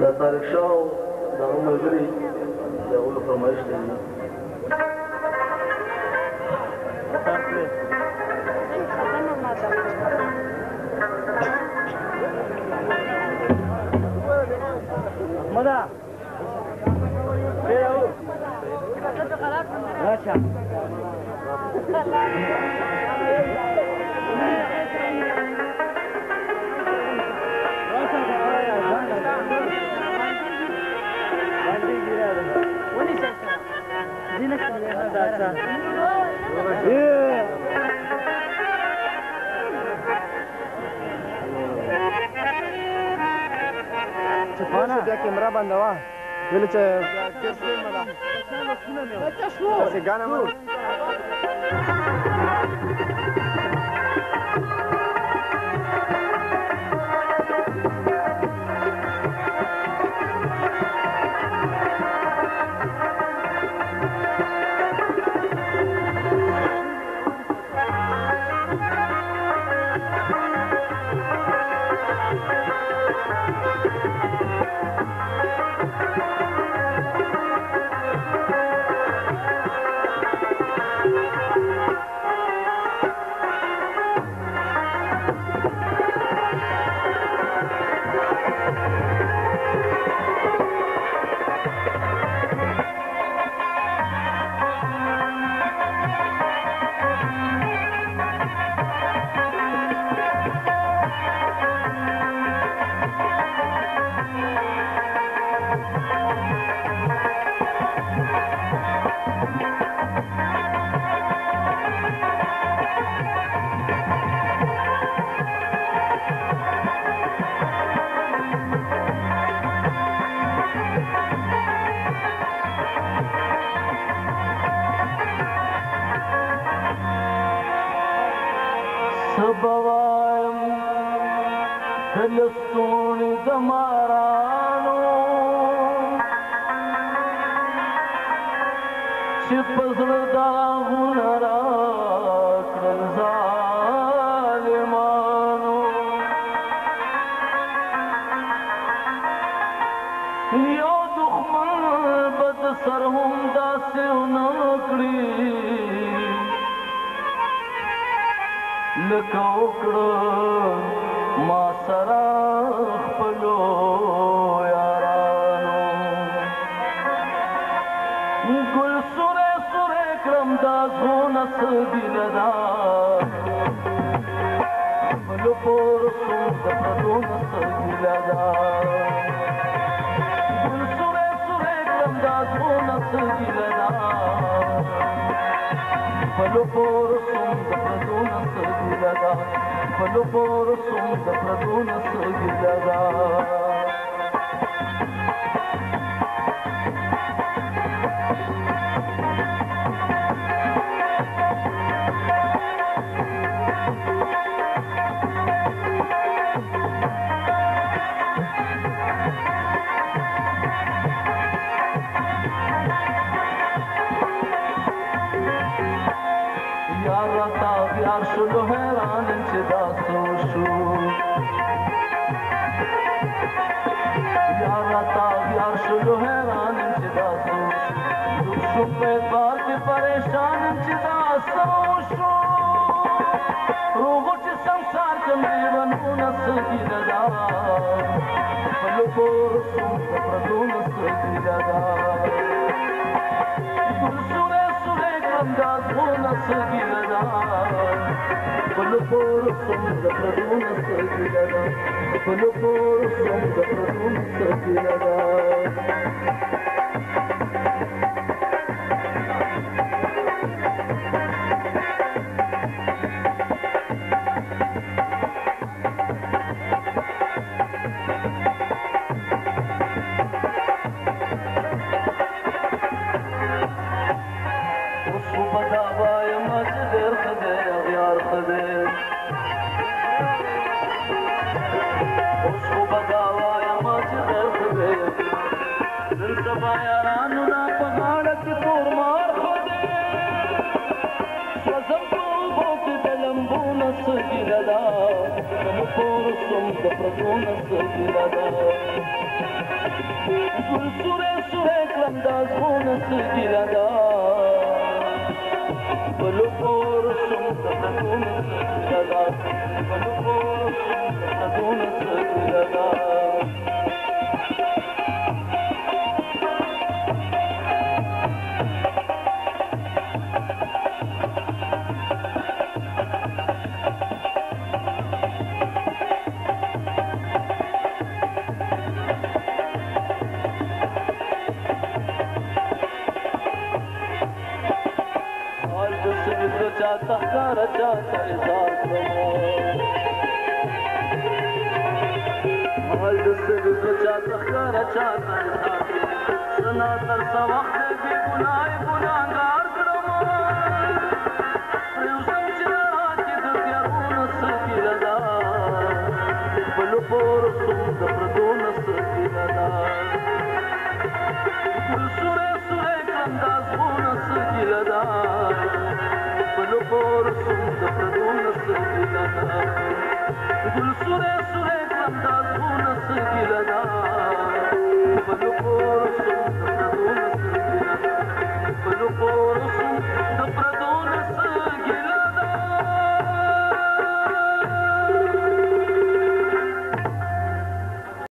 دا طارق شاه او دغه ملګري د هغوی فرمایش دی احمده راشه بیا کیمرا بندوه ویل چې ګانه مو سبوایم دلستونی دمارانو چې پزړه داغونه راکړل ظالمانو یو دښمن به د سر هم داسې ونه کړي لکه وکړه ما سره خپلو یارانو ګل سوری سوری کړم دا زړونه څه ګیله ده خپلو پور سوم د پردو نه څه ګیله ده ګل سوری سوری کړم دا زړونه څه ګیله ده خپلو پور سوم د پردو نه څه ګیله ده خپلو پور سوم د پردو نه څه ګیله ده یار راته یار شلو حیران یم چې دا څه وشو یار راته یار شلو حیران یم چې دا څه وشو ډوب شوم په اعتبار کې پریشان یم چې دا څه وشو روغو چې سنسار کړم ژوندونه څه ګیله ده خپلو کور سوم د پردو نه څه ګیله ده ګل سوری سوری کړم دا زړونه څه ګیله ده خپلو پور سوم د پردو نه څه ګیله ده خپلو پور سوم د پردو نه څه ګیله ده Como porusum de praduna sigilada Gul sure sure klamdas guna sigilada Como porusum de praduna sigilada Como porusum de praduna sigilada Chata kara chata izar kamo Mahal se vizra chata kara chata izar Sana tarsa vakte bi gunay gunagar kamo Priyusam chira ki dutyaruna sakilada Balu porusum da praduna sakilada Gul sure sure kandaz guna sakilada Balu porusum da praduna sigilada Gul sure sure kandaz guna sigilada Balu porusum